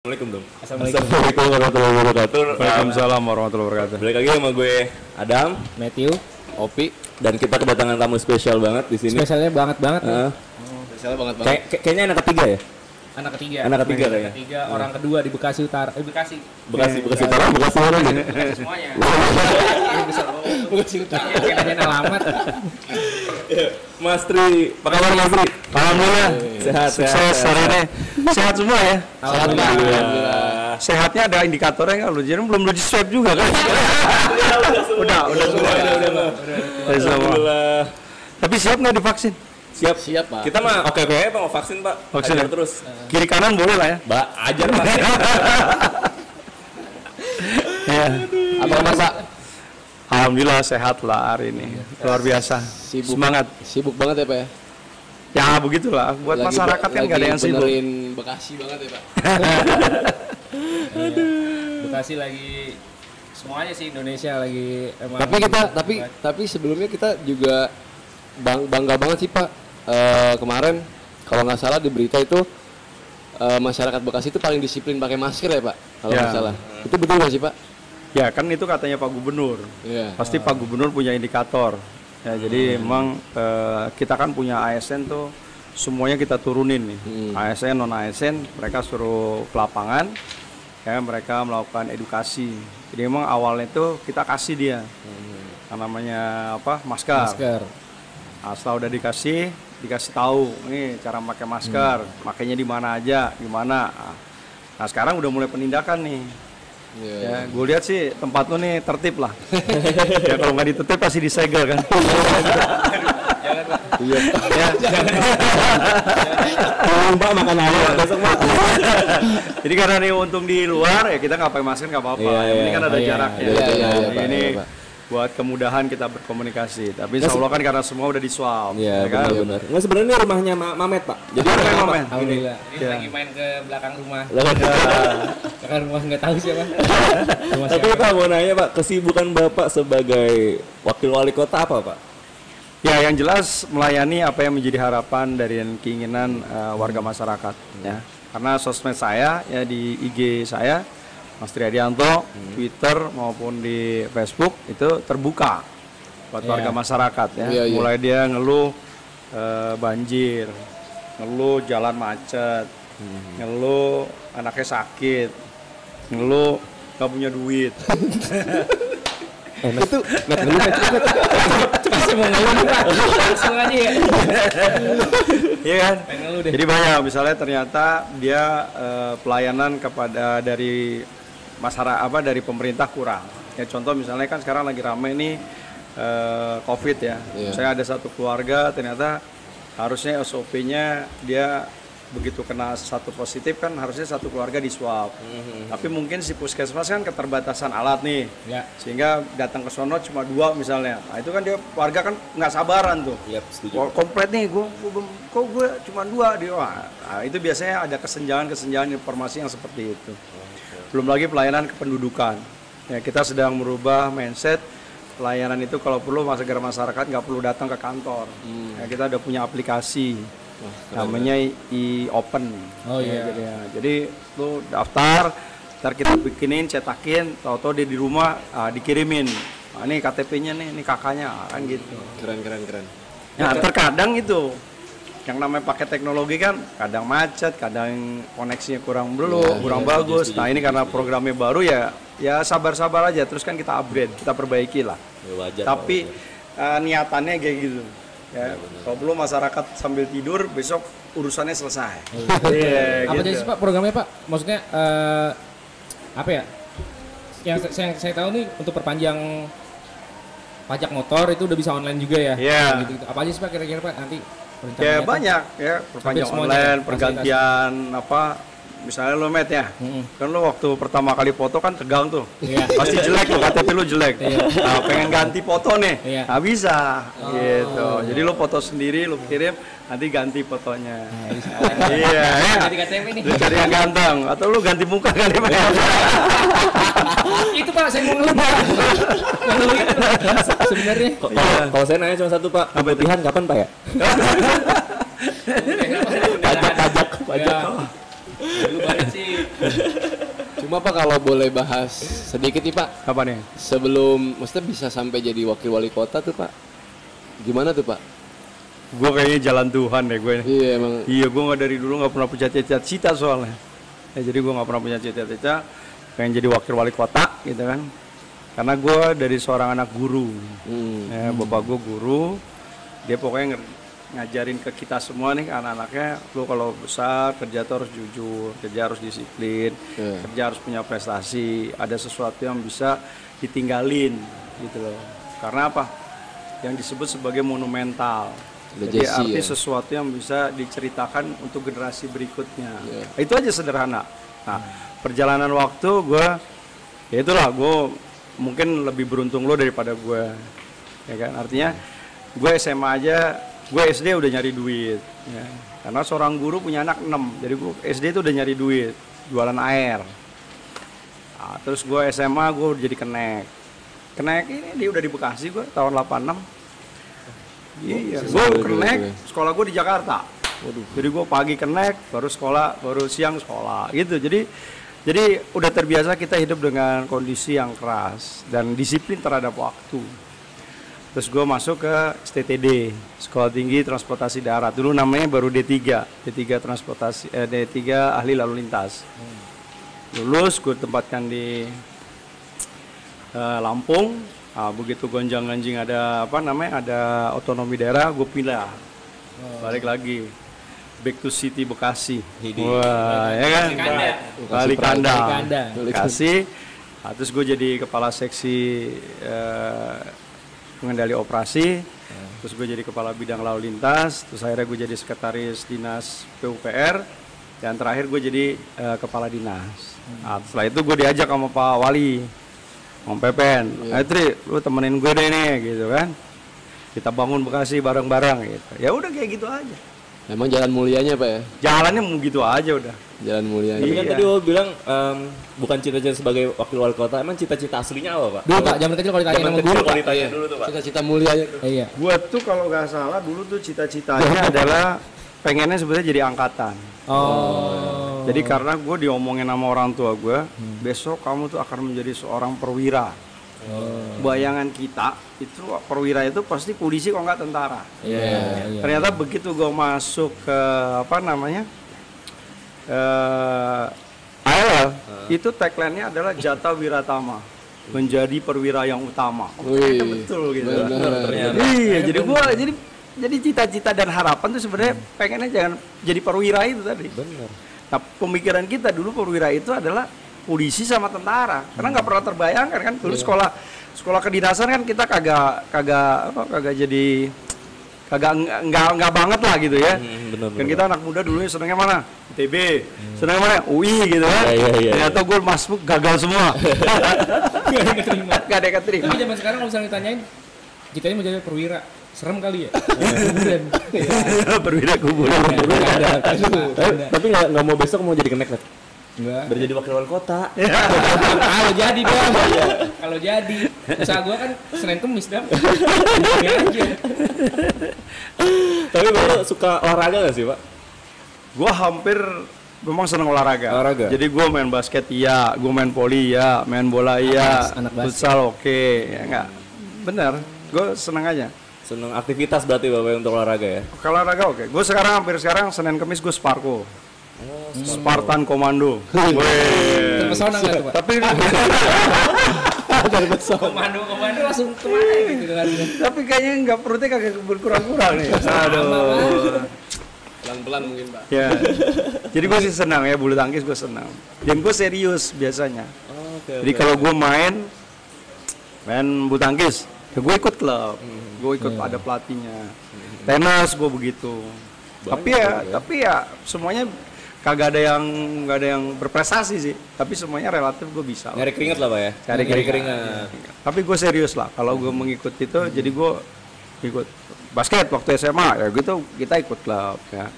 Assalamualaikum dong. Assalamualaikum warahmatullahi wabarakatuh. Waalaikumsalam warahmatullahi wabarakatuh. Balik lagi sama gue Adam, Matthew, Opi, dan kita kedatangan tamu spesial banget di sini. spesialnya banget nih. Spesialnya banget. Kayaknya anak ketiga ya? Anak ketiga kayaknya. Ketiga, orang kedua di Bekasi Utara. Bekasi Utara, Bekasi mana nih? Semuanya. Bekasi Utara. Kayaknya alamat. Mas Tri, apa kabar Mas Tri? Alhamdulillah. Sehat. Sukses hari ini. Sehat semua ya? Alhamdulillah. Sehatnya ada indikatornya nggak lu? Jadi belum lu di swab juga kan? Udah semua. Alhamdulillah. Tapi siap nggak divaksin? Siap Pak. Kita mah oke Pak mau vaksin Pak. Vaksin Ajar terus. Kiri kanan boleh lah ya? Mbak, ajar Pak. Ya. Apa masa? Alhamdulillah sehat lah hari ini. Luar biasa. Semangat. Sibuk banget ya Pak ya? Ya begitulah. Buat masyarakat kan nggak ada yang sibuk. Benerin Bekasi banget ya Pak? Bekasi lagi semuanya sih Indonesia lagi emang. Tapi sebelumnya kita juga bangga banget sih Pak. Kemarin kalau nggak salah di berita itu masyarakat Bekasi itu paling disiplin pakai masker ya Pak, kalau nggak salah. Itu betul nggak sih Pak? Ya kan itu katanya Pak Gubernur. Pasti Pak Gubernur punya indikator. Ya jadi emang kita kan punya ASN tuh semuanya kita turunin nih. ASN non ASN mereka suruh ke lapangan, ya mereka melakukan edukasi. Jadi emang awalnya itu kita kasih dia namanya apa masker. Nah, setelah udah dikasih tahu nih cara pakai masker, makainya di mana aja, di mana. Nah sekarang udah mulai penindakan nih. Ya, gue lihat sih tempat lu nih tertib lah. Ya kalau nggak ditertib pasti disegel kan. Jangan Pak. Iya. Pak makan ayam besok Pak. Jadi karena nih untung di luar ya kita nggak pakai masker nggak apa-apa. Yang penting kan ada jarak ya. Ini buat kemudahan kita berkomunikasi. Tapi insya Allah kan karena semua udah di swab. Iya benar. Nggak sebenarnya ini rumahnya Mamet Pak. Jadi rumahnya Mamet. Alhamdulillah. Ini lagi main ke belakang rumah. Belakang rumah nggak tahu siapa. Tapi Pak mau nanya Pak, kesibukan Bapak sebagai wakil wali kota apa Pak? Ya yang jelas melayani apa yang menjadi harapan dari keinginan warga masyarakat. Ya. Karena sosmed saya ya di IG saya Mas Triadianto, Twitter maupun di Facebook itu terbuka buat warga masyarakat ya. Mulai dia ngeluh banjir, ngeluh jalan macet, ngeluh anaknya sakit, ngeluh gak punya duit. Itu pasti mau ngeluh Pak. Langsung aja ya. Iya kan? Jadi banyak misalnya ternyata dia pelayanan kepada dari masyarakat dari pemerintah kurang. Ya contoh misalnya kan sekarang lagi rame nih COVID ya. Saya ada satu keluarga ternyata harusnya SOP-nya dia begitu kena satu positif kan harusnya satu keluarga di swab. Tapi mungkin si puskesmas kan keterbatasan alat nih. Sehingga datang ke sono cuma 2 misalnya. Nah, itu kan dia warga kan nggak sabaran tuh. Setuju. Komplit nih gue cuma 2 dia. Nah, itu biasanya ada kesenjangan informasi yang seperti itu. Belum lagi pelayanan kependudukan. Ya, kita sedang merubah mindset pelayanan itu kalau perlu agar masyarakat nggak perlu datang ke kantor. Ya, kita udah punya aplikasi namanya e-open. Jadi lu daftar, ntar kita bikinin, cetakin, tahu-tahu dia di rumah dikirimin. Nah, ini KTP-nya nih, ini kakaknya kan gitu. Keren. Nah, terkadang itu yang namanya pakai teknologi kan kadang macet, kadang koneksinya kurang bagus. Nah ini karena programnya baru ya sabar-sabar aja. Terus kan kita upgrade, kita perbaiki lah. Tapi niatannya kayak gitu. Ya, kalau perlu masyarakat sambil tidur besok urusannya selesai. Apa aja sih Pak programnya Pak? Maksudnya apa ya? Yang saya tahu nih untuk perpanjang pajak motor itu udah bisa online juga ya. Gitu. Apa aja sih Pak kira-kira Pak nanti? Ya banyak ya perpanjang online, pergantian apa misalnya lo Met ya, kan lo waktu pertama kali foto kan tegang tuh, pasti jelek lo KTP lo jelek, nah, pengen ganti foto nih, nggak bisa, gitu. Jadi lo foto sendiri lo kirim, nanti ganti fotonya. Iya, ganti KTP nih. Lo cari yang ganteng, atau lo ganti muka kali Pak. Itu Pak saya mau ngeluh Pak. Ngeluh itu sebenarnya. Kalau saya nanya cuma satu Pak, pemutihan kapan Pak ya? Pajak. Lu banyak sih. Cuma Pak kalau boleh bahas sedikit nih Pak. Apa nih? Sebelum maksudnya bisa sampai jadi wakil wali kota tuh Pak. Gimana tuh Pak? Gue kayaknya jalan Tuhan deh gue. Iya emang. Iya, gue nggak dari dulu nggak pernah punya cita-cita soalnya. Ya, jadi gue nggak pernah punya cita-cita pengen jadi wakil wali kota gitu kan. Karena gue dari seorang anak guru. Ya, bapak gue guru. Dia pokoknya ngajarin ke kita semua nih anak-anaknya, lu kalau besar kerja tuh harus jujur, kerja harus disiplin, kerja harus punya prestasi, ada sesuatu yang bisa ditinggalin gitu loh. Karena apa? Yang disebut sebagai monumental. Jadi arti sesuatu yang bisa diceritakan untuk generasi berikutnya. Itu aja sederhana. Nah, perjalanan waktu gue, ya itulah gue mungkin lebih beruntung lo daripada gue, ya kan? Artinya gue SMA aja. Gue SD udah nyari duit, ya. Karena seorang guru punya anak 6, jadi gue SD itu udah nyari duit, jualan air. Nah, terus gue SMA gue jadi kenek ini dia udah di Bekasi gue tahun 86. Iya, gue kenek, sekolah gue di Jakarta. Jadi gue pagi kenek, baru sekolah, baru siang sekolah, gitu. Jadi udah terbiasa kita hidup dengan kondisi yang keras dan disiplin terhadap waktu. Terus gue masuk ke STTD, Sekolah Tinggi Transportasi Darat. Dulu namanya baru D3 Ahli Lalu Lintas. Lulus, gue tempatkan di Lampung. Nah, begitu gonjang-ganjing ada otonomi daerah, gue pindah. Balik lagi, back to city Bekasi. Wah, ya kan? Balik kandang. Bekasi. Nah, terus gue jadi kepala seksi pengendali operasi, terus gue jadi kepala bidang lalu lintas, terus akhirnya gue jadi sekretaris dinas PUPR, dan terakhir gue jadi kepala dinas. Nah, setelah itu gue diajak sama Pak Wali, Om Pepen, ayo Tri, lu temenin gue deh nih, gitu kan. Kita bangun Bekasi bareng-bareng gitu. Ya udah kayak gitu aja. Emang jalan mulianya Pak ya? Jalannya mau gitu aja udah. Jalan mulianya. Tapi kan tadi lo bilang bukan cita-cita sebagai wakil wali kota, emang cita-cita aslinya apa Pak? Dulu Pak, zaman kecil kalau ditanya nama guru Pak. Dulu tuh Pak. Cita-cita mulianya. Iya. Gua tuh kalau nggak salah dulu tuh cita-citanya adalah pengennya sebenarnya jadi angkatan. Oh. Jadi karena gue diomongin sama orang tua gue, besok kamu tuh akan menjadi seorang perwira. Bayangan kita itu perwira itu pasti polisi kalau nggak tentara. Ternyata begitu gue masuk ke ALL, itu tagline-nya adalah Jata Wiratama, menjadi perwira yang utama. Ternyata betul gitu. Iya, jadi cita-cita dan harapan tuh sebenarnya pengennya jangan jadi perwira itu tadi. Benar. Nah, pemikiran kita dulu perwira itu adalah polisi sama tentara, karena nggak pernah terbayangkan kan dulu sekolah kedinasan kan kita kagak jadi nggak banget lah gitu ya. Kan kita anak muda dulu senengnya mana? ITB, senengnya mana? UI gitu kan. Ternyata gue masuk gagal semua. Gak ada yang keterima. Tapi zaman sekarang kalau misalnya ditanyain, kita ini mau jadi perwira, serem kali ya. Perwira kuburan. Tapi nggak mau besok mau jadi kenek. Enggak. Berjadi wakil wali kota. Kalau jadi Bang. Kalau jadi. Usaha gua kan Senin Kemis dah. Tapi Bapak suka olahraga nggak sih Pak? Gua hampir memang senang olahraga. Jadi gua main basket iya, gua main voli iya, main bola iya, futsal oke. Ya enggak. Bener. Gua senang aja. Senang aktivitas berarti Bapak untuk olahraga ya? Kalau olahraga oke. Gua hampir sekarang Senin Kemis gua Sparko. Spartan Komando. Terpesona nggak tuh Pak? Tapi komando langsung kemana gitu kan? Tapi kayaknya nggak, perutnya kagak berkurang-kurang nih. Aduh. Pelan-pelan mungkin Pak. Ya. Jadi gue sih senang ya, bulu tangkis gue senang. Dan gue serius biasanya. Jadi kalau gue main bulu tangkis, ya gue ikut klub. Gue ikut ada pelatihnya. Tenis gue begitu. Tapi ya semuanya kagak ada yang berprestasi sih, tapi semuanya relatif gue bisa. Nyari keringat lah Pak ya. Cari keringat. Tapi gue serius lah kalau gue mengikuti itu. Jadi gue ikut basket waktu SMA ya gitu, kita ikut klub ya.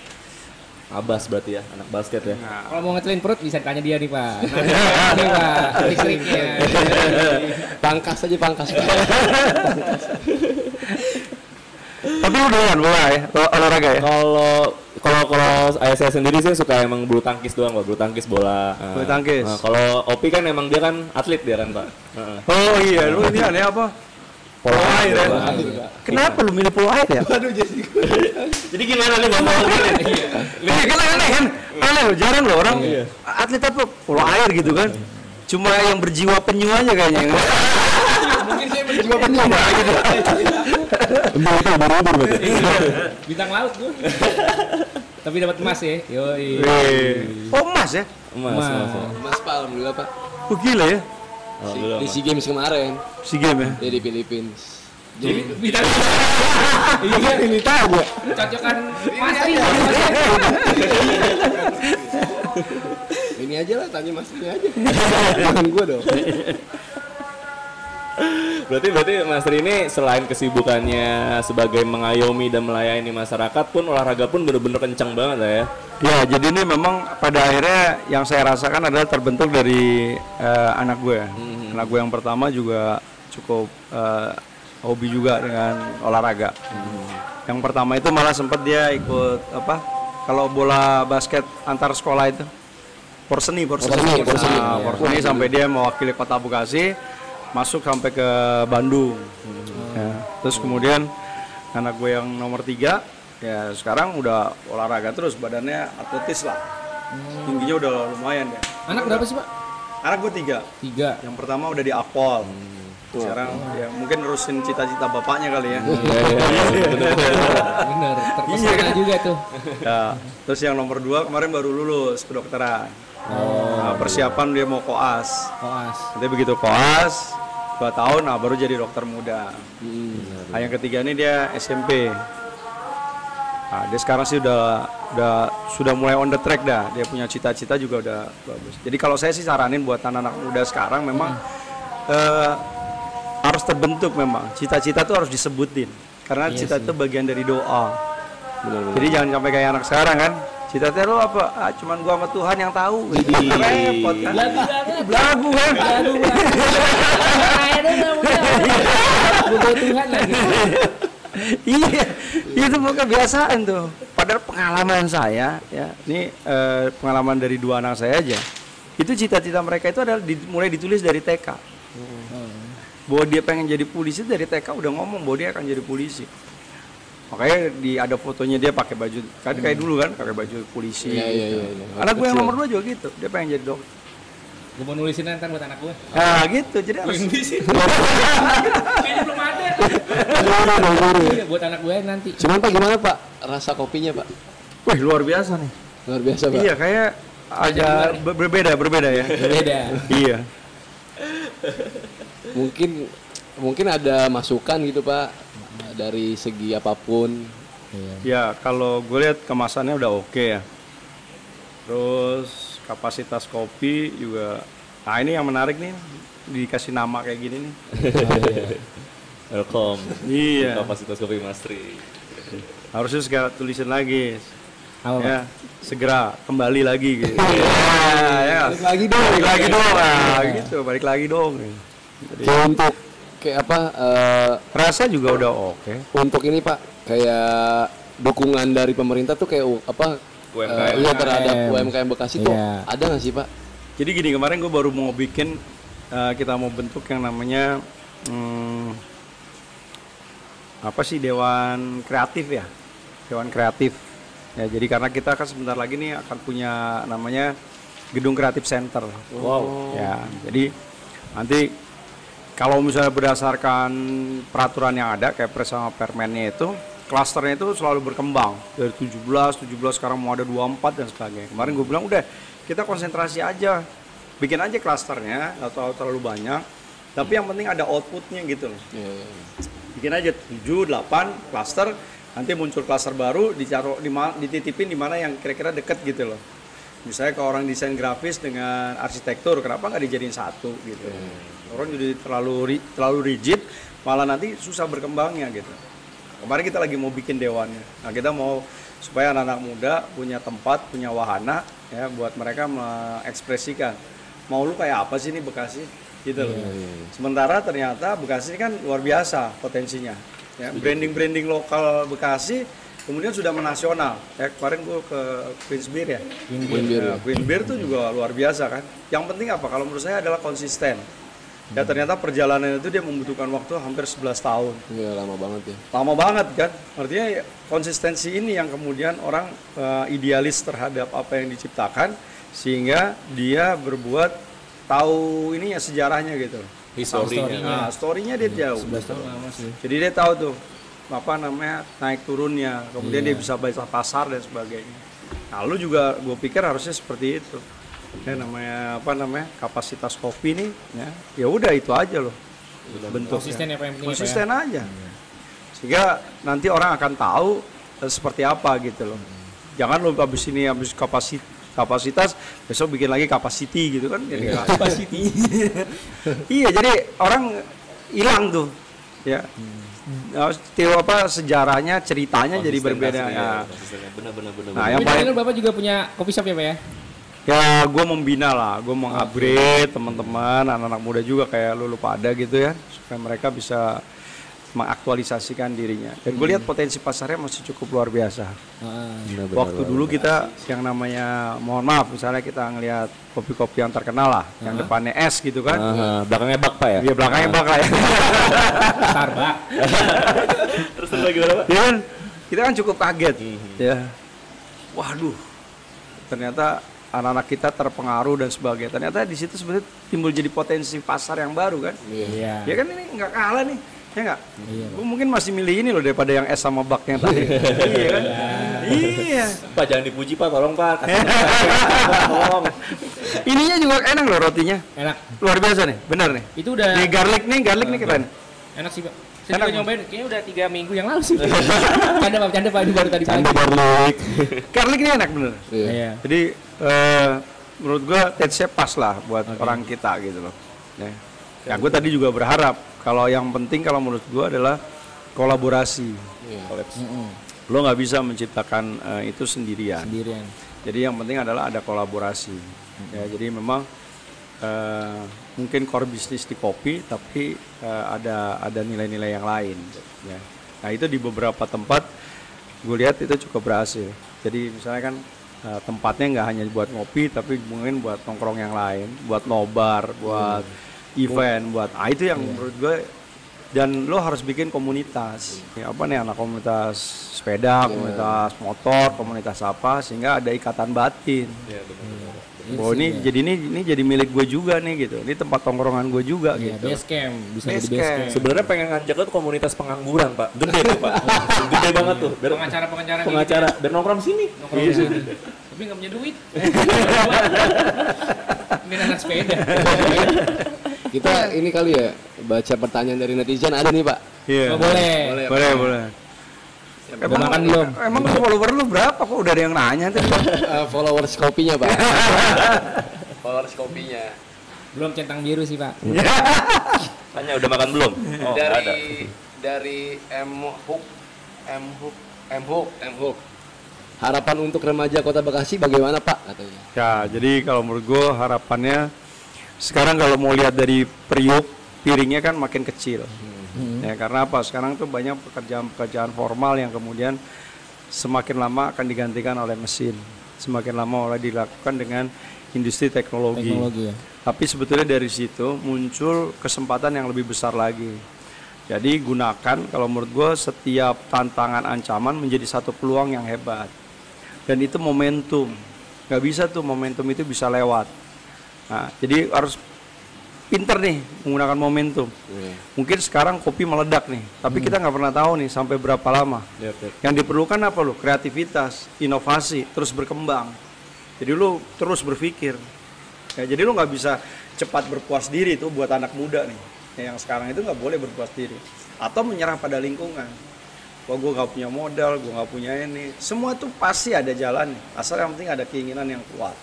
Abas berarti ya, anak basket ya. Nah, kalau mau ngecelin perut bisa tanya dia nih Pak. Nih Pak, trik-triknya. Pangkas aja Pak. Tapi lu doyan bola ya, olahraga ya? Kalau Kalau saya sendiri sih suka emang bulu tangkis doang, Pak. Bulu tangkis bola. Bulu tangkis. Kalau Opi kan emang dia kan atlet dia kan, Pak. Oh iya, lu ini aneh apa? Polo air ya? Kenapa lu milih polo air ya? Aduh, Jadi gimana nih Bapak? Iya kan aneh kan? Aneh loh, jarang loh orang atlet apa polo air gitu kan. Cuma yang berjiwa penyu aja kayaknya. Mungkin saya berjiwa penyu gitu. Bintang laut gue. Tapi dapat emas ya. Yoi. Oh emas ya? Mas Pak, alhamdulillah Pak. Oh gila ya? Di SEA Games kemarin. SEA Games ya? Dia di Filipina. Jadi bintang Iya ini tahu gua. cocokan Masri. Ini aja lah, tanya Mas ini aja. Jangan gua dong. Berarti Mas Tri ini selain kesibukannya sebagai mengayomi dan melayani masyarakat pun olahraga pun benar-benar kencang banget lah ya. Ya, jadi ini memang pada akhirnya yang saya rasakan adalah terbentuk dari anak gue. Anak gue yang pertama juga cukup hobi juga dengan olahraga. Yang pertama itu malah sempat dia ikut apa? Kalau bola basket antar sekolah itu Porseni sampai dia mewakili Kota Bekasi, masuk sampai ke Bandung. Ya. Terus kemudian anak gue yang nomor 3 ya sekarang udah olahraga terus, badannya atletis lah, tingginya udah lumayan ya. Anak berapa sih Pak? Anak gue 3. 3. Yang pertama udah di Akpol. Sekarang ya mungkin nerusin cita-cita bapaknya kali ya. Bener, terpesona juga tuh. Ya, terus yang nomor 2 kemarin baru lulus kedokteran. Nah, persiapan dia mau koas. Nanti begitu koas 2 tahun, nah baru jadi dokter muda. Nah, yang ketiga ini dia SMP. Nah, dia sekarang sih sudah mulai on the track dah. Dia punya cita-cita juga udah bagus. Jadi kalau saya sih saranin buat anak-anak muda sekarang memang harus terbentuk memang. Cita-cita tuh harus disebutin. Karena cita itu bagian dari doa. Jadi jangan sampai kayak anak sekarang kan. Cita-cita lo apa? Cuman gua sama Tuhan yang tahu. Repot kan. Lagu kan. Bukan Tuhan lagi. Iya, itu bukan kebiasaan tuh. Padahal pengalaman saya, ya, ini pengalaman dari 2 anak saya aja. Itu cita-cita mereka itu adalah mulai ditulis dari TK. Bahwa dia pengen jadi polisi dari TK udah ngomong bahwa dia akan jadi polisi. Makanya ada fotonya dia pakai baju, kan kayak dulu kan, pakai baju polisi. Iya. Anak gue yang nomor 2 juga gitu, dia pengen jadi dokter. Gue mau nulisin ntar buat anak gue. Nah gitu, jadi harus Kayaknya belum ada. Iya, buat anak gue nanti. Cuman Pak, gimana Pak rasa kopinya Pak? Wih luar biasa nih. Luar biasa Pak. Iya kayak agak berbeda ya. Berbeda. Iya. Mungkin ada masukan gitu Pak dari segi apapun. Ya kalau gue lihat kemasannya udah oke ya. Terus kapasitas kopi juga. Nah ini yang menarik nih, dikasih nama kayak gini nih. Welcome. Iya. Kapasitas kopi Mas Tri. Harusnya segera tulisin lagi. Apa, Ya, segera kembali lagi gitu. Ya. Balik lagi dong. Balik lagi dong. Nah, gitu, balik lagi dong. Jadi, Untuk kayak apa? rasa juga udah oke. Untuk ini Pak, kayak dukungan dari pemerintah tuh kayak apa? UMKM. Iya terhadap UMKM Bekasi tuh Iya. ada nggak sih Pak? Jadi gini, kemarin gue baru mau bikin, kita mau bentuk yang namanya apa sih, Dewan Kreatif ya, Dewan Kreatif. Ya jadi karena kita kan sebentar lagi nih akan punya namanya Gedung Kreatif Center. Wow. Ya jadi nanti kalau misalnya berdasarkan peraturan yang ada kayak Perpres sama Permennya itu, klasternya itu selalu berkembang dari 17 sekarang mau ada 24 dan sebagainya. Kemarin gue bilang udah kita konsentrasi aja, bikin aja klasternya atau terlalu banyak, tapi yang penting ada outputnya gitu loh. Bikin aja 7-8 klaster, nanti muncul klaster baru dititipin di mana yang kira-kira deket gitu loh. Misalnya kalau orang desain grafis dengan arsitektur, kenapa nggak dijadiin satu gitu? Orang jadi terlalu rigid, malah nanti susah berkembangnya gitu. Kemarin kita lagi mau bikin dewannya. Nah, kita mau supaya anak-anak muda punya tempat, punya wahana ya buat mereka mengekspresikan. Mau lu kayak apa sih nih Bekasi? Gitu loh. Sementara ternyata Bekasi ini kan luar biasa potensinya. Ya, branding lokal Bekasi kemudian sudah menasional. Kemarin gue ke Queen's Beer ya. Queen's Beer tuh juga luar biasa kan. Yang penting apa? Kalau menurut saya adalah konsisten. Ya ternyata perjalanan itu dia membutuhkan waktu hampir 11 tahun. Iya, lama banget ya. Lama banget kan. Artinya konsistensi ini yang kemudian orang idealis terhadap apa yang diciptakan, sehingga dia berbuat tahu ininya, sejarahnya gitu. Historinya. Story-nya dia jauh. 11 tahun lama sih. Jadi dia tahu tuh apa namanya naik turunnya, kemudian dia bisa baca pasar dan sebagainya. Nah, lu juga gue pikir harusnya seperti itu. Namanya apa namanya kapasitas kopi nih, ya udah itu aja loh. Bentuk konsisten ya, yang penting konsisten aja. Sehingga nanti orang akan tahu seperti apa gitu loh. Jangan lo habis kapasitas besok bikin lagi capacity gitu kan. Capacity. Iya, jadi orang hilang tuh ya. Sejarahnya, ceritanya jadi berbeda ya. Benar. Nah, yang paling Bapak juga punya kopi shop ya, Pak ya? Ya, gue membina lah, gue mengupgrade teman-teman, anak-anak muda juga kayak lu pada gitu ya, supaya mereka bisa mengaktualisasikan dirinya. Dan gue lihat potensi pasarnya masih cukup luar biasa. Waktu dulu kita yang namanya, mohon maaf, misalnya kita ngelihat kopi-kopi yang terkenal lah, yang depannya S gitu kan, belakangnya bak Pak ya? Iya, belakangnya bak lah ya. Starbucks. Terus lagi berapa? Ya kan, kita kan cukup kaget, ya. Waduh, ternyata anak-anak kita terpengaruh dan sebagainya. Ternyata di situ sebenarnya timbul jadi potensi pasar yang baru kan. Iya. Ya kan ini nggak kalah nih, ya nggak? Iya. Gue mungkin masih milih ini loh daripada yang S sama bak yang tadi. Iya kan? Iya. Pak jangan dipuji Pak, tolong Pak. Tolong. Ininya juga enak loh rotinya. Enak. Luar biasa nih, benar nih. Itu udah. Nih garlic nih keren. Enak sih Pak. Saya juga nyobain, kayaknya udah 3 minggu yang lalu sih. Canda Pak, ini baru tadi pagi. Garlic ini enak bener. Iya. Jadi menurut gue taste-nya pas lah buat orang kita gitu loh. Ya gue tadi juga berharap kalau yang penting kalau menurut gue adalah kolaborasi. Lo nggak bisa menciptakan itu sendirian. Jadi yang penting adalah ada kolaborasi. Ya, jadi memang mungkin core bisnis di kopi, tapi ada nilai-nilai yang lain. Ya. Nah itu di beberapa tempat gue lihat itu cukup berhasil. Jadi misalnya kan tempatnya nggak hanya buat ngopi, tapi mungkin buat nongkrong yang lain, buat nobar, buat event, buat itu yang menurut gue. Dan lo harus bikin komunitas. Ya, apa nih, anak komunitas sepeda, komunitas motor, komunitas apa, sehingga ada ikatan batin. Bahwa ini jadi milik gue juga nih gitu. Ini tempat tongkrongan gue juga gitu. Base camp, bisa base jadi base camp. Sebenarnya pengen ngajak tuh komunitas pengangguran Pak. Gede tuh Pak. Gede banget tuh. Pengacara. Dan nongkrong sini. Tapi nggak punya duit. Ini anak sepeda. Kita ini kali ya baca pertanyaan dari netizen, ada nih Pak. Iya. Boleh. Udah makan belum? Emang follower lu berapa kok udah ada yang nanya tuh? Followers kopinya Pak. Followers kopinya. Belum centang biru sih Pak. Tanya udah makan belum? Oh, dari M Hook. Harapan untuk remaja Kota Bekasi bagaimana Pak katanya? Ya, jadi kalau menurut gue harapannya sekarang kalau mau lihat dari periuk, piringnya kan makin kecil. Ya, karena apa? Sekarang tuh banyak pekerjaan formal yang kemudian semakin lama akan digantikan oleh mesin. Semakin lama oleh dilakukan dengan industri teknologi ya. Tapi sebetulnya dari situ muncul kesempatan yang lebih besar lagi. Jadi gunakan, kalau menurut gue, setiap tantangan ancaman menjadi satu peluang yang hebat. Dan itu momentum. Gak bisa tuh momentum itu bisa lewat. Nah, jadi harus pinter nih menggunakan momentum. Mungkin sekarang kopi meledak nih, tapi kita nggak pernah tahu nih sampai berapa lama. Yang diperlukan apa lo? Kreativitas, inovasi, terus berkembang. Jadi lo terus berpikir. Ya, jadi lo nggak bisa cepat berpuas diri tuh buat anak muda nih. Yang sekarang itu nggak boleh berpuas diri atau menyerah pada lingkungan. Wah, gue nggak punya modal, gue nggak punya ini. Semua tuh pasti ada jalan. Asal yang penting ada keinginan yang kuat.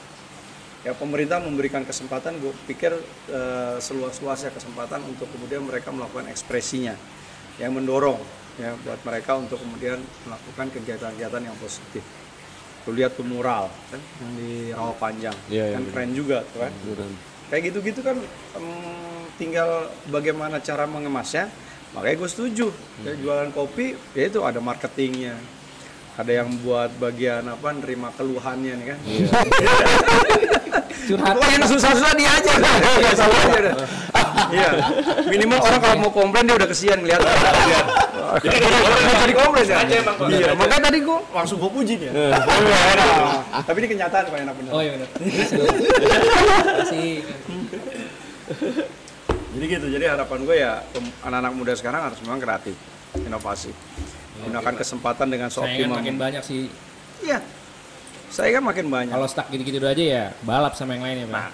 Ya, pemerintah memberikan kesempatan, gue pikir seluas-luasnya kesempatan untuk kemudian mereka melakukan ekspresinya, yang mendorong ya buat mereka untuk kemudian melakukan kegiatan-kegiatan yang positif. Lu lihat tuh mural kan yang di Rawapanjang, kan keren juga tuh kan. Kayak gitu-gitu kan, tinggal bagaimana cara mengemasnya. Makanya gue setuju ya, jualan kopi ya itu ada marketingnya, ada yang buat bagian apa nerima keluhannya nih kan. Iya. Curhat. Yang susah-susah dia aja kan. Iya. Minimal orang kalau mau komplain dia udah kesian ngeliat. Jadi komplain ya. Iya, makanya tadi gua langsung gua puji nih. Tapi ini kenyataan kok enak bener. Oh iya benar. Kasih. Jadi gitu. Jadi harapan gue ya anak-anak muda sekarang harus memang kreatif, inovasi. Gunakan kesempatan dengan seoptimal. Makin banyak sih. Iya. Saya kan makin banyak. Kalau stuck gitu-gitu aja ya balap sama yang lainnya, Pak. Nah,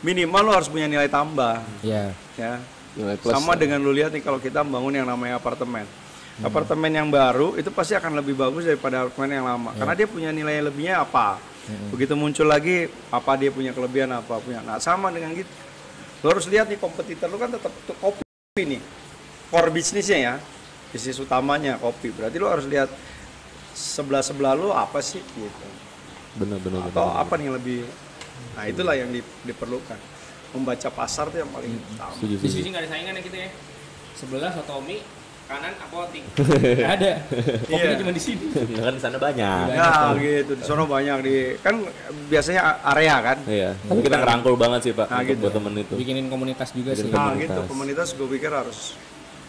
minimal lo harus punya nilai tambah. Iya. Ya. Nilai plus, sama dengan lu lihat nih kalau kita membangun yang namanya apartemen. Apartemen yang baru itu pasti akan lebih bagus daripada apartemen yang lama. Karena dia punya nilai lebihnya apa. Begitu muncul lagi apa dia punya kelebihan apa punya. Nah, sama dengan gitu. Lo harus lihat nih kompetitor lu kan tetap kopi nih. Core bisnisnya ya. Bisnis utamanya kopi. Berarti lo harus lihat sebelah lu apa sih gitu. Benar. Atau apa nih yang lebih. Nah, itulah yang diperlukan. Membaca pasar tuh yang paling utama. Di sini nggak ada saingan ya gitu ya. Sebelah Sotomi, kanan apotik. Nggak ada. Kopinya cuma di sini. Kan di sana banyak. Nah, gitu. Di sana banyak kan biasanya area kan. Iya. Tapi kita ngerangkul banget sih, Pak, nah, untuk gitu. buat temen itu. Bikinin komunitas juga sih. Nah, gitu. Komunitas gue pikir harus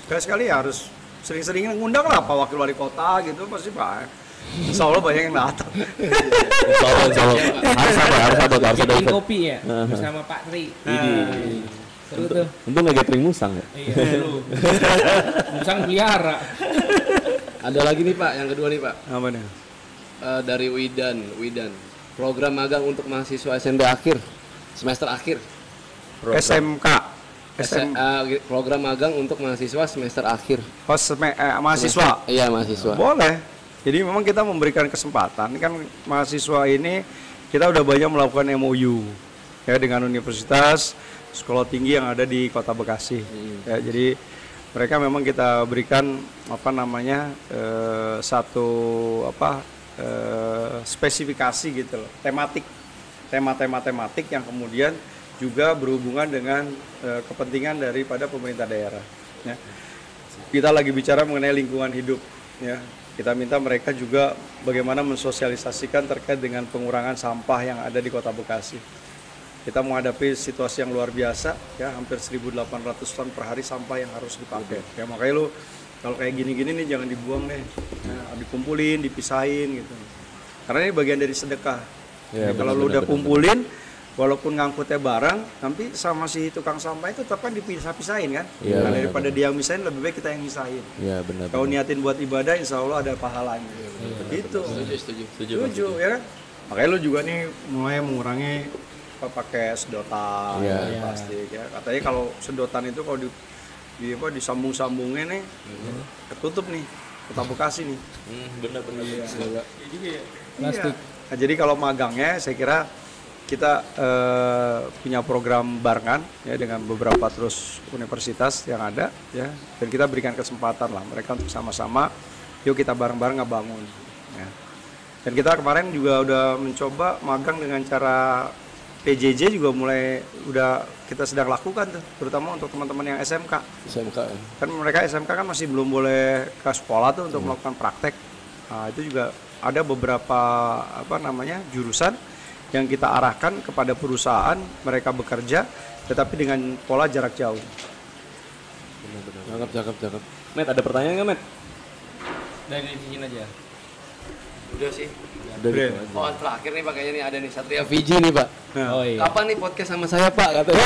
sekali harus sering-sering ngundang lah Pak Wakil Wali Kota gitu pasti Pak. Insya Allah banyak yang datang. Insya Allah. Harus ada. Bikin kopi ya bersama Pak Tri. Seru tuh. Untung nggak gathering musang ya. Iya, dulu. Musang pelihara. Ada lagi nih Pak, yang kedua nih Pak. Apa nih? Dari Widan. Program magang untuk mahasiswa SMP akhir, semester akhir. SMK. Program magang untuk mahasiswa semester akhir. Mahasiswa. Iya, mahasiswa. Boleh. Jadi memang kita memberikan kesempatan kan mahasiswa ini kita udah banyak melakukan MOU ya dengan universitas, sekolah tinggi yang ada di Kota Bekasi. Ya, jadi mereka memang kita berikan satu spesifikasi gitu loh, tema-tematik yang kemudian juga berhubungan dengan kepentingan daripada pemerintah daerah. Ya. Kita lagi bicara mengenai lingkungan hidup. Ya. Kita minta mereka juga bagaimana mensosialisasikan terkait dengan pengurangan sampah yang ada di Kota Bekasi. Kita menghadapi situasi yang luar biasa, ya hampir 1.800 ton per hari sampah yang harus dipakai. Ya makanya lu kalau kayak gini-gini nih jangan dibuang deh, dikumpulin, dipisahin gitu. Karena ini bagian dari sedekah. Ya, kalau lu udah kumpulin, walaupun ngangkutnya barang, nanti sama si tukang sampah itu tetap kan dipisah-pisahin kan. Ya, nah, daripada dia yang misahin, lebih baik kita yang misahin. Iya benar. Kalau niatin buat ibadah, insya Allah ada pahalanya. Gitu. Setuju ya kan. Makanya lu juga nih mulai mengurangi pakai sedotan plastik ya. Katanya kalau sedotan itu kalau disambung-sambungnya nih ketutup nih Kota Bekasi nih. Benar. Iya juga ya. Plastik. Nah, jadi kalau magangnya saya kira kita punya program barengan ya dengan beberapa terus universitas yang ada ya, dan kita berikan kesempatan lah mereka untuk sama-sama yuk kita bareng-bareng ngebangun ya. Dan kita kemarin juga udah mencoba magang dengan cara PJJ juga kita sedang lakukan tuh, terutama untuk teman-teman yang SMK ya. Kan mereka SMK kan masih belum boleh ke sekolah tuh untuk melakukan praktek. Nah, itu juga ada beberapa jurusan yang kita arahkan kepada perusahaan mereka bekerja tetapi dengan pola jarak jauh. Benar. Cakep. Met, ada pertanyaan nggak, Met? Dari izin aja. Udah sih. Udah. Oh, terakhir nih Pak, kayaknya nih ada nih Satria Fiji nih Pak. Oh iya. Kapan nih podcast sama saya Pak? Katanya.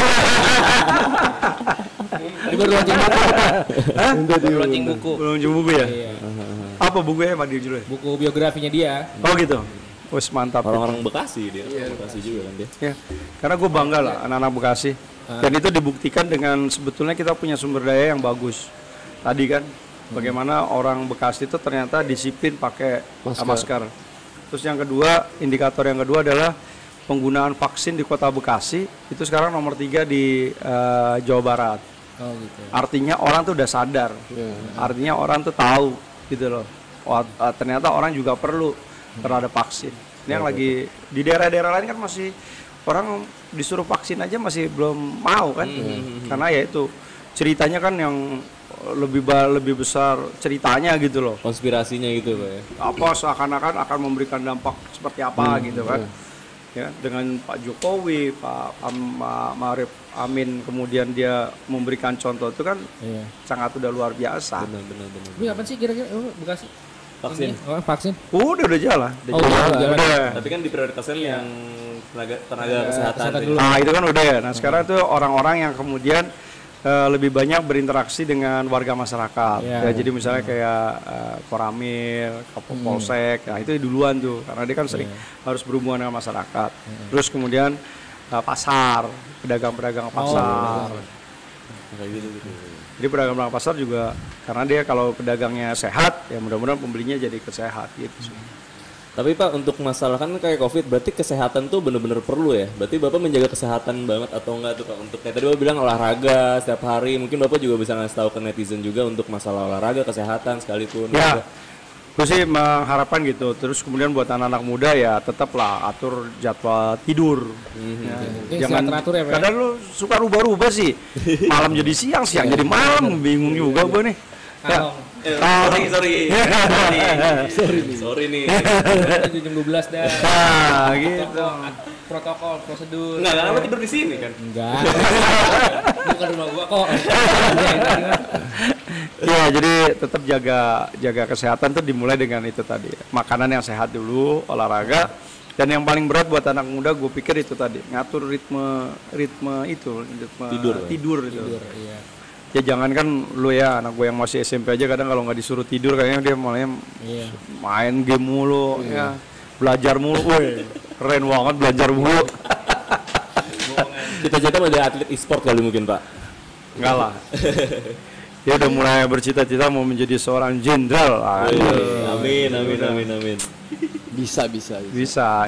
Ini baru launching buku. Hah? Baru launching buku. Launching buku ya? Iya. Apa bukunya Pak judulnya? Buku biografinya dia. Oh gitu. Wes mantap. Orang-orang Bekasi dia. Bekasi juga kan dia. Ya. Karena gue bangga lah anak-anak Bekasi. Dan itu dibuktikan dengan sebetulnya kita punya sumber daya yang bagus. Tadi kan bagaimana orang Bekasi itu ternyata disiplin pakai masker. Terus yang kedua, indikator yang kedua adalah penggunaan vaksin di Kota Bekasi itu sekarang nomor 3 di Jawa Barat. Oh gitu. Artinya orang tuh udah sadar. Artinya orang tuh tahu gitu loh. Ternyata orang juga perlu terhadap vaksin. Ini yang lagi di daerah-daerah lain kan masih orang disuruh vaksin aja masih belum mau kan. Karena ya itu ceritanya kan yang lebih besar ceritanya gitu loh. Konspirasinya gitu Pak ya. Apa seakan-akan akan memberikan dampak seperti apa gitu kan. Ya, dengan Pak Jokowi, Pak Marif Amin kemudian dia memberikan contoh itu kan sangat udah luar biasa. Benar. Ini apa sih kira-kira Bekasi? Vaksin. Vaksin. Udah jalan. Jalan. Tapi kan diprioritaskan yang tenaga kesehatan dulu. Nah, itu kan udah ya. Nah, sekarang itu orang-orang yang kemudian lebih banyak berinteraksi dengan warga masyarakat. Ya, jadi misalnya kayak Koramil, Kapolsek, nah itu duluan tuh karena dia kan sering harus berhubungan dengan masyarakat. Terus kemudian pasar, pedagang-pedagang pasar. Jadi pedagang-pedagang pasar juga karena dia kalau pedagangnya sehat, ya mudah-mudahan pembelinya jadi sehat gitu sih. Tapi Pak, untuk masalah kan kayak COVID, berarti kesehatan tuh bener-bener perlu ya? Berarti Bapak menjaga kesehatan banget atau enggak tuh Pak? Untuk kayak tadi Bapak bilang olahraga setiap hari, mungkin Bapak juga bisa ngasih tahu ke netizen juga untuk masalah olahraga, kesehatan sekalipun. Ya, gue sih mengharapkan gitu. Terus kemudian buat anak-anak muda ya tetaplah atur jadwal tidur. Jangan teratur ya Pak? Kadang lu suka rubah-rubah sih. Malam jadi siang, siang jadi malam, bingung juga gue nih. Sorry nih. Jam 12 dah. Nah, gitu. Protokol, prosedur. Enggak tidur di sini kan? Enggak. Bukan rumah gua kok. Ya, jadi tetap jaga kesehatan tuh dimulai dengan itu tadi. Makanan yang sehat dulu, olahraga. Dan yang paling berat buat anak muda gue pikir itu tadi, ngatur ritme tidur itu. Iya. Ya jangan kan lu ya, anak gue yang masih SMP aja kadang kalau nggak disuruh tidur kayaknya dia malah main game mulu, ya belajar mulu, woi keren banget belajar mulu. Cita-cita mau jadi atlet e-sport kali mungkin Pak? Enggak lah. Dia udah mulai bercita-cita mau menjadi seorang jenderal. Amin. Bisa,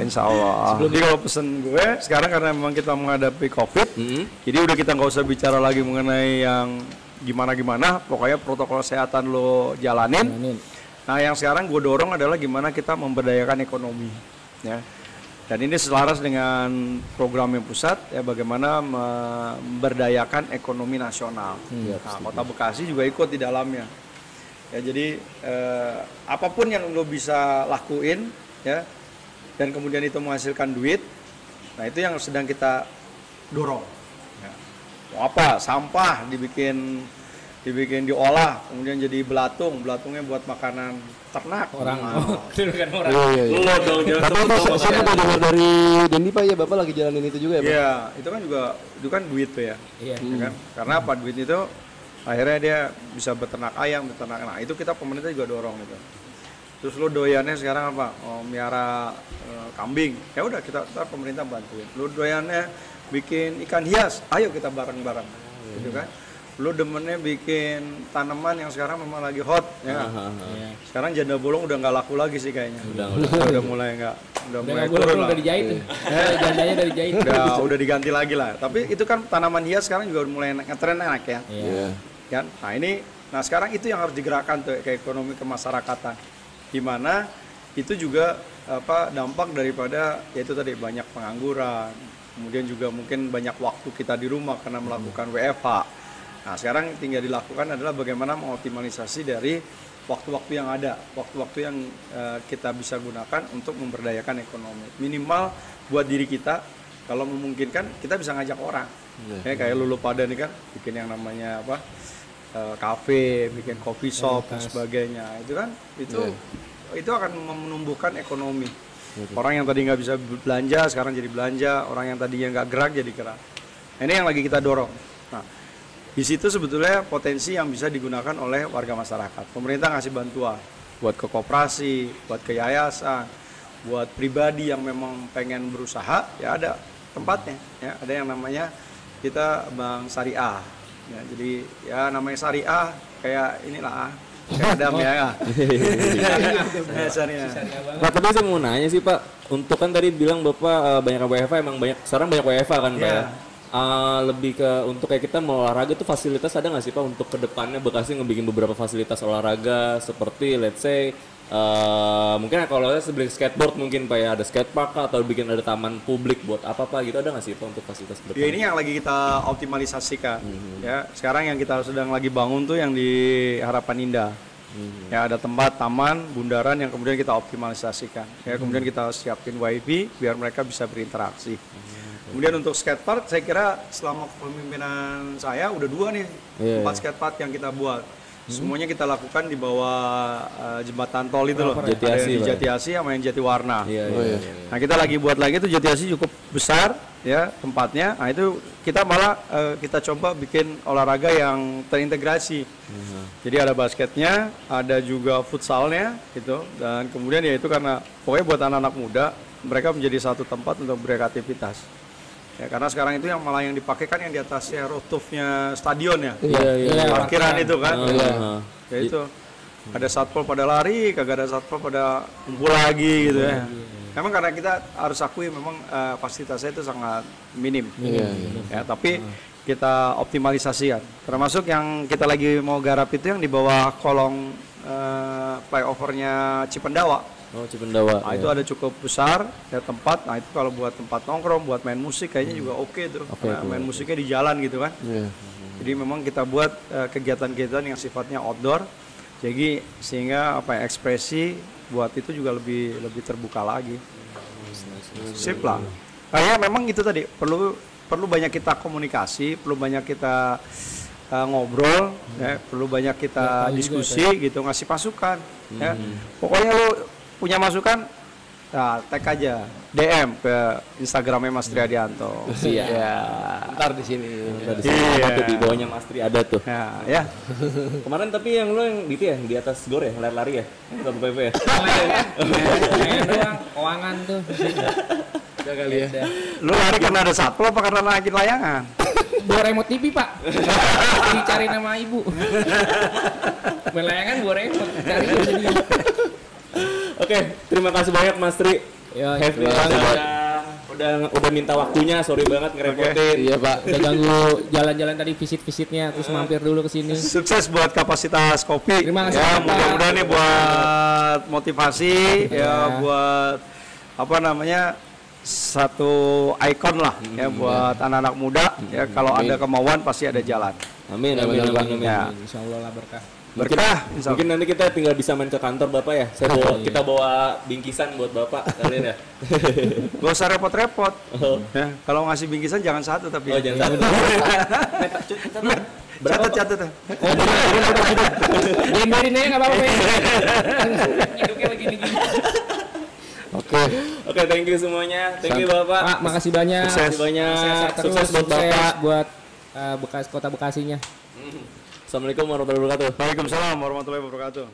insya Allah. Jadi kalau pesen gue sekarang karena memang kita menghadapi COVID, jadi udah kita nggak usah bicara lagi mengenai yang gimana, pokoknya protokol kesehatan lo jalanin. Nah, yang sekarang gue dorong adalah gimana kita memberdayakan ekonomi, ya. Dan ini selaras dengan program yang pusat, ya bagaimana memberdayakan ekonomi nasional. Nah, Kota Bekasi juga ikut di dalamnya. Ya, jadi apapun yang lo bisa lakuin, ya, dan kemudian itu menghasilkan duit, nah itu yang sedang kita dorong. Ya. Mau apa? Sampah dibikin diolah, kemudian jadi belatungnya buat makanan ternak. Orang. Iya. Saya udah dengar dari Dendi Pak ya, Bapak lagi jalanin itu juga ya Pak? Iya, itu kan duit tuh ya. Iya. Kan? Karena apa duit itu akhirnya dia bisa beternak ayam, nah itu kita pemerintah juga dorong gitu. Terus lo doyannya sekarang apa? Miara kambing. Ya udah kita pemerintah bantuin. Lo doyannya bikin ikan hias. Ayo kita bareng-bareng. Gitu kan? Lo demennya bikin tanaman yang sekarang memang lagi hot ya. Sekarang janda bolong udah nggak laku lagi sih kayaknya. Udah mulai nggak. Udah mulai turun lah. Udah dijahit. Jandanya udah dijahit. Udah diganti lagi lah. Tapi itu kan tanaman hias sekarang juga mulai ngetren enak ya. Kan? Nah sekarang itu yang harus digerakkan tuh ke ekonomi kemasyarakatan. Di mana itu juga dampak daripada yaitu tadi banyak pengangguran, kemudian juga mungkin banyak waktu kita di rumah karena melakukan WFH. Nah sekarang tinggal dilakukan adalah bagaimana mengoptimalisasi dari waktu-waktu yang ada, waktu-waktu yang kita bisa gunakan untuk memberdayakan ekonomi. Minimal buat diri kita, kalau memungkinkan kita bisa ngajak orang. Kayak Lulu pada nih kan bikin yang namanya kafe, bikin coffee shop dan sebagainya. Itu akan menumbuhkan ekonomi. Orang yang tadi nggak bisa belanja sekarang jadi belanja, orang yang tadinya nggak gerak jadi gerak. Ini yang lagi kita dorong. Nah, di situ sebetulnya potensi yang bisa digunakan oleh warga masyarakat. Pemerintah ngasih bantuan buat ke koperasi, buat ke yayasan, buat pribadi yang memang pengen berusaha, ya ada tempatnya. Ya, ada yang namanya kita bank syariah. Ya, jadi ya namanya syariah kayak inilah kayak Adam ya. Pak, tapi saya mau nanya sih Pak, untuk kan tadi bilang Bapak banyak WFH, emang sekarang banyak WFH kan Pak ya? Lebih ke untuk kayak kita mau olahraga tuh fasilitas ada nggak sih Pak untuk kedepannya Bekasi ngebikin beberapa fasilitas olahraga seperti let's say Mungkin kalau saya beli skateboard mungkin Pak ya, ada skatepark atau bikin ada taman publik buat apa gitu, ada nggak sih Pak untuk fasilitas bertemu? Ya ini yang lagi kita optimalisasikan. Ya sekarang yang kita sedang lagi bangun tuh yang di Harapan Indah. Ya ada tempat taman bundaran yang kemudian kita optimalisasikan. Ya kemudian kita siapin wifi biar mereka bisa berinteraksi. Kemudian untuk skatepark saya kira selama kepemimpinan saya udah 2 nih tempat skatepark yang kita buat. Semuanya kita lakukan di bawah jembatan tol itu loh. Jatiasi, di Jatiasi sama yang Jatiwarna. Iya. Nah kita lagi buat lagi tuh Jatiasi cukup besar ya tempatnya. Nah itu kita malah kita coba bikin olahraga yang terintegrasi. Jadi ada basketnya, ada juga futsalnya gitu. Dan kemudian ya itu karena pokoknya buat anak-anak muda mereka menjadi satu tempat untuk beraktivitas. Ya karena sekarang itu yang malah yang dipakai kan yang di atasnya rooftopnya stadion ya. Iya. Parkiran itu kan. Ya itu. Ada satpol pada lari, kagak ada satpol pada kumpul lagi gitu ya. Memang karena kita harus akui memang fasilitasnya itu sangat minim. Ya, tapi kita optimalisasikan. Termasuk yang kita lagi mau garap itu yang di bawah kolong flyovernya Cipendawa. Oh, Cipendawa. Nah, itu ada cukup besar ya tempat. Nah, itu kalau buat tempat nongkrong, buat main musik kayaknya juga oke tuh. Karena main musiknya di jalan gitu kan. Jadi memang kita buat kegiatan-kegiatan yang sifatnya outdoor. Jadi sehingga ekspresi buat itu juga lebih terbuka lagi. Sip lah. Kayaknya memang itu tadi perlu banyak kita komunikasi, perlu banyak kita ngobrol, ya, perlu banyak kita diskusi gitu, ngasih masukan. Ya. Pokoknya lo punya masukan, nah, tag aja DM ke Instagramnya Mas Triadianto. Iya. Ya. Ntar di sini. Tuh di bawahnya Mas Tri ada tuh. Ya. Kemarin tapi yang lo yang gitu ya di atas gor ya, lari-lari ya, nggak PP ya. Doang, keuangan tuh. Udah kali ya. Lu lari karena ada satpol apa karena naikin layangan? Bawa remote TV Pak. Dicari nama ibu. Melayangan bawa remote, cari jadi. Oke, terima kasih banyak Mas Tri. Ya, Happy udah minta waktunya, sorry banget ngerepotin. Iya Pak. Udah ganggu jalan-jalan tadi visit-visitnya, terus mampir dulu ke sini. Sukses buat kapasitas kopi. Terima kasih, ya, Pak. mudah-mudahan nih buat motivasi ya buat apa namanya satu ikon lah ya buat anak-anak muda ya kalau ada kemauan pasti ada jalan. Amin. Ya. Insyaallah lah berkah. Berkah. Mungkin nanti kita tinggal bisa main ke kantor Bapak ya. Kita bawa bingkisan buat Bapak kalian ya. Gak usah repot-repot. Ya, kalau ngasih bingkisan jangan satu tapi. Oh, jangan satu. Catat. Biarin aja nggak apa-apa. Hidupnya begini. Oke, thank you semuanya. Thank you Bapak. Pak, makasih banyak. Sukses buat Bapak. Buat Kota Bekasinya. Assalamualaikum warahmatullahi wabarakatuh. Waalaikumsalam warahmatullahi wabarakatuh.